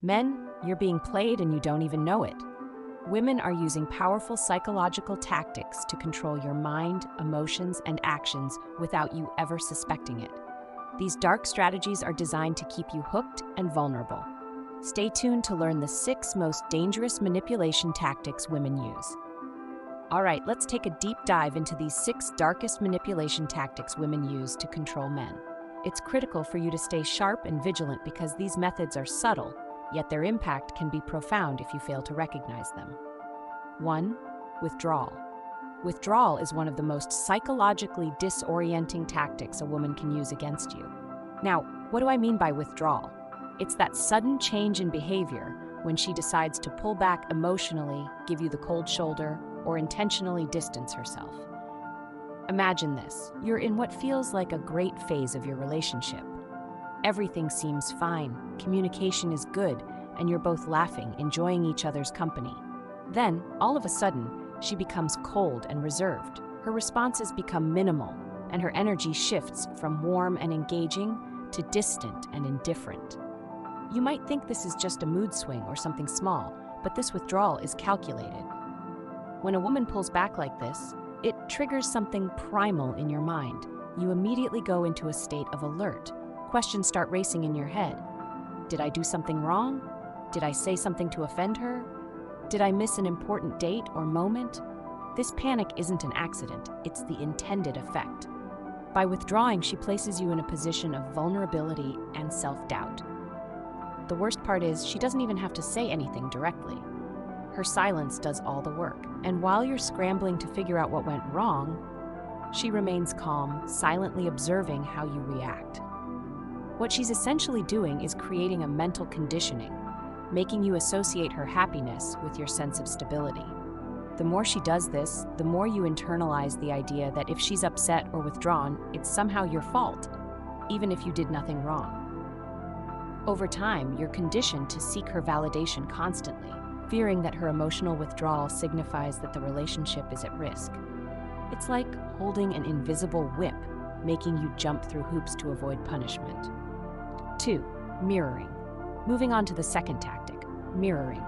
Men, you're being played and you don't even know it. Women are using powerful psychological tactics to control your mind, emotions, and actions without you ever suspecting it. These dark strategies are designed to keep you hooked and vulnerable. Stay tuned to learn the 6 most dangerous manipulation tactics women use. All right, let's take a deep dive into these 6 darkest manipulation tactics women use to control men. It's critical for you to stay sharp and vigilant because these methods are subtle, yet their impact can be profound if you fail to recognize them. 1. Withdrawal. Withdrawal is one of the most psychologically disorienting tactics a woman can use against you. Now, what do I mean by withdrawal? It's that sudden change in behavior when she decides to pull back emotionally, give you the cold shoulder, or intentionally distance herself. Imagine this. You're in what feels like a great phase of your relationship. Everything seems fine, communication is good, and you're both laughing, enjoying each other's company. Then, all of a sudden, she becomes cold and reserved. Her responses become minimal, and her energy shifts from warm and engaging to distant and indifferent. You might think this is just a mood swing or something small, but this withdrawal is calculated. When a woman pulls back like this, it triggers something primal in your mind. You immediately go into a state of alert. Questions start racing in your head. Did I do something wrong? Did I say something to offend her? Did I miss an important date or moment? This panic isn't an accident, it's the intended effect. By withdrawing, she places you in a position of vulnerability and self-doubt. The worst part is, she doesn't even have to say anything directly. Her silence does all the work, and while you're scrambling to figure out what went wrong, she remains calm, silently observing how you react. What she's essentially doing is creating a mental conditioning, making you associate her happiness with your sense of stability. The more she does this, the more you internalize the idea that if she's upset or withdrawn, it's somehow your fault, even if you did nothing wrong. Over time, you're conditioned to seek her validation constantly, fearing that her emotional withdrawal signifies that the relationship is at risk. It's like holding an invisible whip, making you jump through hoops to avoid punishment. 2. Mirroring. Moving on to the second tactic, mirroring.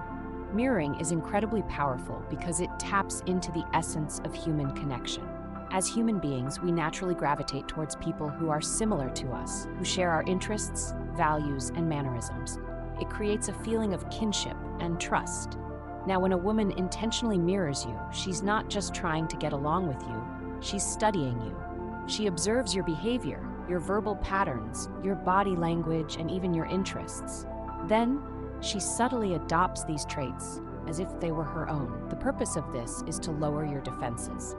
Mirroring is incredibly powerful because it taps into the essence of human connection. As human beings, we naturally gravitate towards people who are similar to us, who share our interests, values, and mannerisms. It creates a feeling of kinship and trust. Now, when a woman intentionally mirrors you, she's not just trying to get along with you, she's studying you. She observes your behavior, your verbal patterns, your body language, and even your interests. Then, she subtly adopts these traits as if they were her own. The purpose of this is to lower your defenses.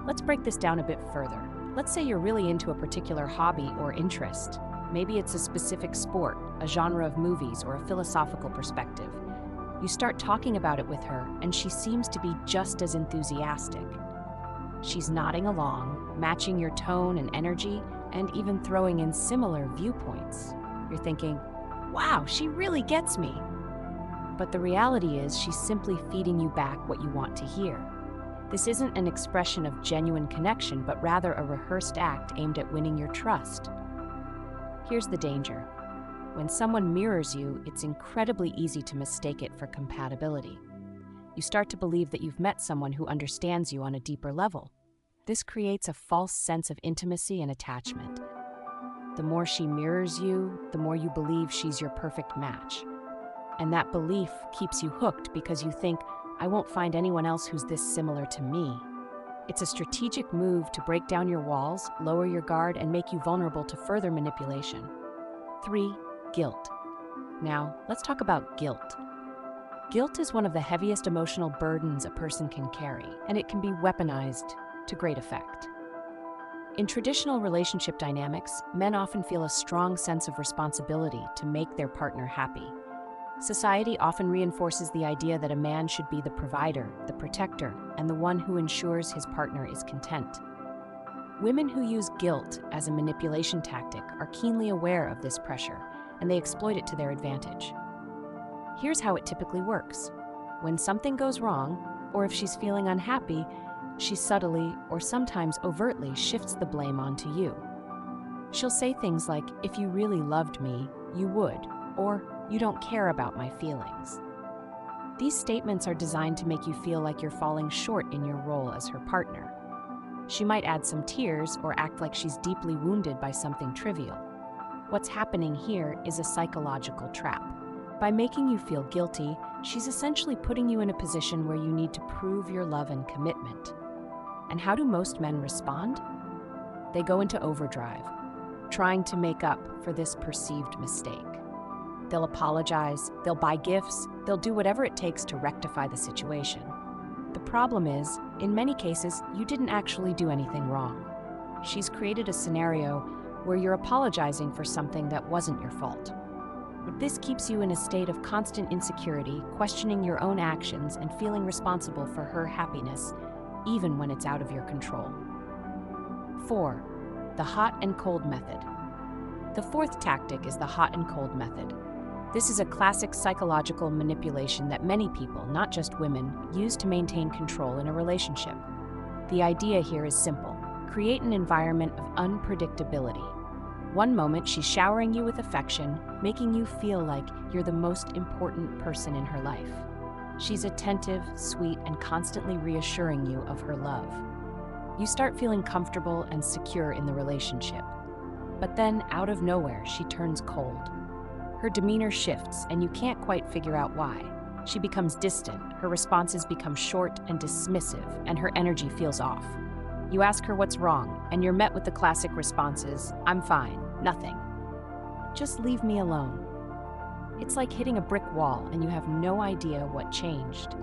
Let's break this down a bit further. Let's say you're really into a particular hobby or interest. Maybe it's a specific sport, a genre of movies, or a philosophical perspective. You start talking about it with her, and she seems to be just as enthusiastic. She's nodding along, matching your tone and energy, and even throwing in similar viewpoints. You're thinking, wow, she really gets me. But the reality is she's simply feeding you back what you want to hear. This isn't an expression of genuine connection, but rather a rehearsed act aimed at winning your trust. Here's the danger. When someone mirrors you, it's incredibly easy to mistake it for compatibility. You start to believe that you've met someone who understands you on a deeper level. This creates a false sense of intimacy and attachment. The more she mirrors you, the more you believe she's your perfect match. And that belief keeps you hooked because you think, I won't find anyone else who's this similar to me. It's a strategic move to break down your walls, lower your guard, and make you vulnerable to further manipulation. 3. Guilt. Now, let's talk about guilt. Guilt is one of the heaviest emotional burdens a person can carry, and it can be weaponized to great effect. In traditional relationship dynamics, men often feel a strong sense of responsibility to make their partner happy. Society often reinforces the idea that a man should be the provider, the protector, and the one who ensures his partner is content. Women who use guilt as a manipulation tactic are keenly aware of this pressure, and they exploit it to their advantage. Here's how it typically works. When something goes wrong, or if she's feeling unhappy, she subtly, or sometimes overtly, shifts the blame onto you. She'll say things like, if you really loved me, you would, or "You don't care about my feelings." These statements are designed to make you feel like you're falling short in your role as her partner. She might add some tears or act like she's deeply wounded by something trivial. What's happening here is a psychological trap. By making you feel guilty, she's essentially putting you in a position where you need to prove your love and commitment. And how do most men respond? They go into overdrive, trying to make up for this perceived mistake. They'll apologize, they'll buy gifts, they'll do whatever it takes to rectify the situation. The problem is, in many cases, you didn't actually do anything wrong. She's created a scenario where you're apologizing for something that wasn't your fault. This keeps you in a state of constant insecurity, questioning your own actions and feeling responsible for her happiness, even when it's out of your control. 4. The hot and cold method. The fourth tactic is the hot and cold method. This is a classic psychological manipulation that many people, not just women, use to maintain control in a relationship. The idea here is simple. Create an environment of unpredictability. One moment she's showering you with affection, making you feel like you're the most important person in her life. She's attentive, sweet, and constantly reassuring you of her love. You start feeling comfortable and secure in the relationship. But then, out of nowhere, she turns cold. Her demeanor shifts, and you can't quite figure out why. She becomes distant, her responses become short and dismissive, and her energy feels off. You ask her what's wrong, and you're met with the classic responses, "I'm fine, nothing. Just leave me alone." It's like hitting a brick wall, and you have no idea what changed.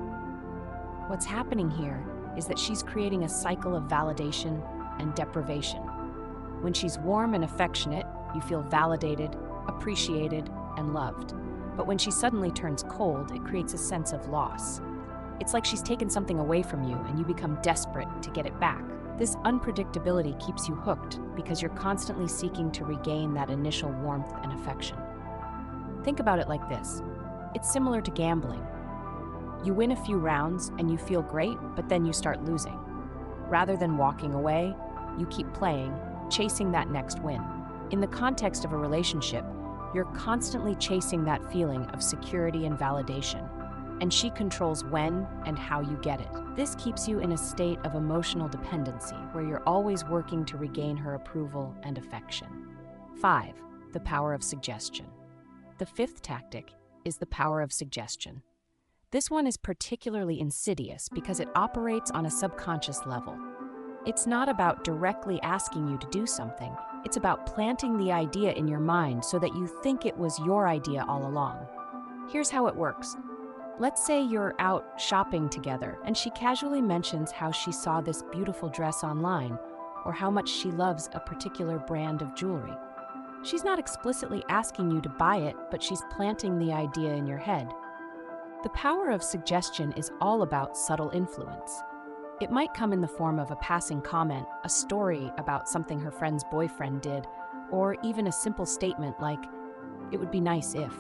What's happening here is that she's creating a cycle of validation and deprivation. When she's warm and affectionate, you feel validated, appreciated, and loved. But when she suddenly turns cold, it creates a sense of loss. It's like she's taken something away from you and you become desperate to get it back. This unpredictability keeps you hooked because you're constantly seeking to regain that initial warmth and affection. Think about it like this. It's similar to gambling. You win a few rounds and you feel great, but then you start losing. Rather than walking away, you keep playing, chasing that next win. In the context of a relationship, you're constantly chasing that feeling of security and validation, and she controls when and how you get it. This keeps you in a state of emotional dependency where you're always working to regain her approval and affection. 5. The power of suggestion. The fifth tactic is the power of suggestion. This one is particularly insidious because it operates on a subconscious level. It's not about directly asking you to do something. It's about planting the idea in your mind so that you think it was your idea all along. Here's how it works. Let's say you're out shopping together and she casually mentions how she saw this beautiful dress online or how much she loves a particular brand of jewelry. She's not explicitly asking you to buy it, but she's planting the idea in your head. The power of suggestion is all about subtle influence. It might come in the form of a passing comment, a story about something her friend's boyfriend did, or even a simple statement like, "It would be nice if."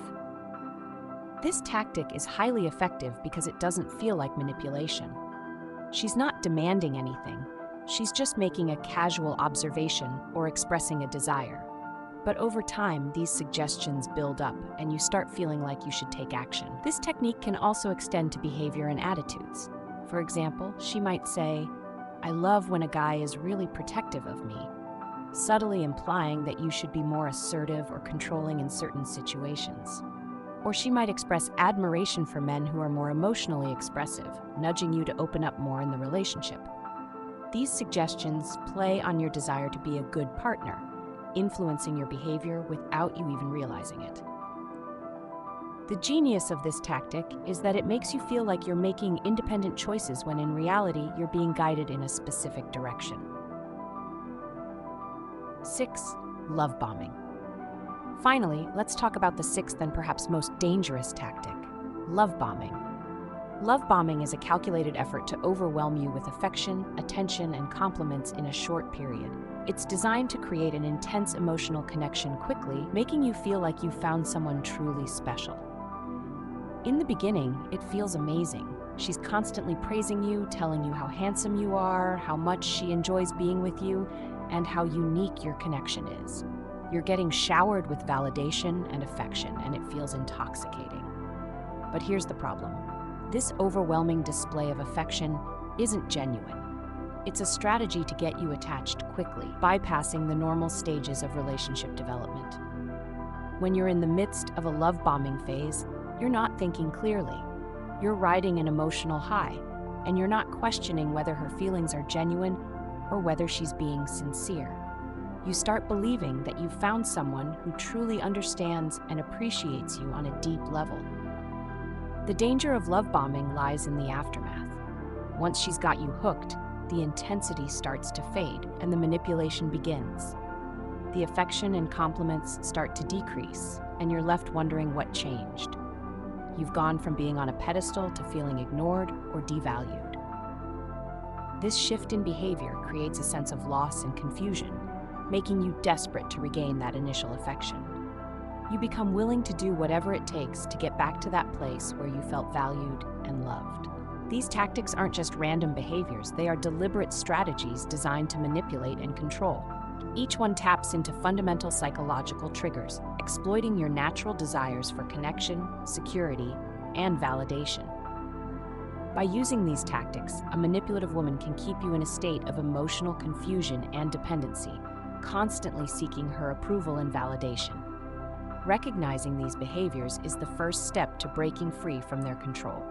This tactic is highly effective because it doesn't feel like manipulation. She's not demanding anything. She's just making a casual observation or expressing a desire. But over time, these suggestions build up and you start feeling like you should take action. This technique can also extend to behavior and attitudes. For example, she might say, "I love when a guy is really protective of me," subtly implying that you should be more assertive or controlling in certain situations. Or she might express admiration for men who are more emotionally expressive, nudging you to open up more in the relationship. These suggestions play on your desire to be a good partner, influencing your behavior without you even realizing it. The genius of this tactic is that it makes you feel like you're making independent choices when in reality you're being guided in a specific direction. 6. Love bombing. Finally, let's talk about the sixth and perhaps most dangerous tactic, love bombing. Love bombing is a calculated effort to overwhelm you with affection, attention, and compliments in a short period. It's designed to create an intense emotional connection quickly, making you feel like you've found someone truly special. In the beginning, it feels amazing. She's constantly praising you, telling you how handsome you are, how much she enjoys being with you, and how unique your connection is. You're getting showered with validation and affection, and it feels intoxicating. But here's the problem. This overwhelming display of affection isn't genuine. It's a strategy to get you attached quickly, bypassing the normal stages of relationship development. When you're in the midst of a love bombing phase, you're not thinking clearly. You're riding an emotional high, and you're not questioning whether her feelings are genuine or whether she's being sincere. You start believing that you've found someone who truly understands and appreciates you on a deep level. The danger of love bombing lies in the aftermath. Once she's got you hooked, the intensity starts to fade and the manipulation begins. The affection and compliments start to decrease, and you're left wondering what changed. You've gone from being on a pedestal to feeling ignored or devalued. This shift in behavior creates a sense of loss and confusion, making you desperate to regain that initial affection. You become willing to do whatever it takes to get back to that place where you felt valued and loved. These tactics aren't just random behaviors, they are deliberate strategies designed to manipulate and control. Each one taps into fundamental psychological triggers, exploiting your natural desires for connection, security, and validation. By using these tactics, a manipulative woman can keep you in a state of emotional confusion and dependency, constantly seeking her approval and validation. Recognizing these behaviors is the first step to breaking free from their control.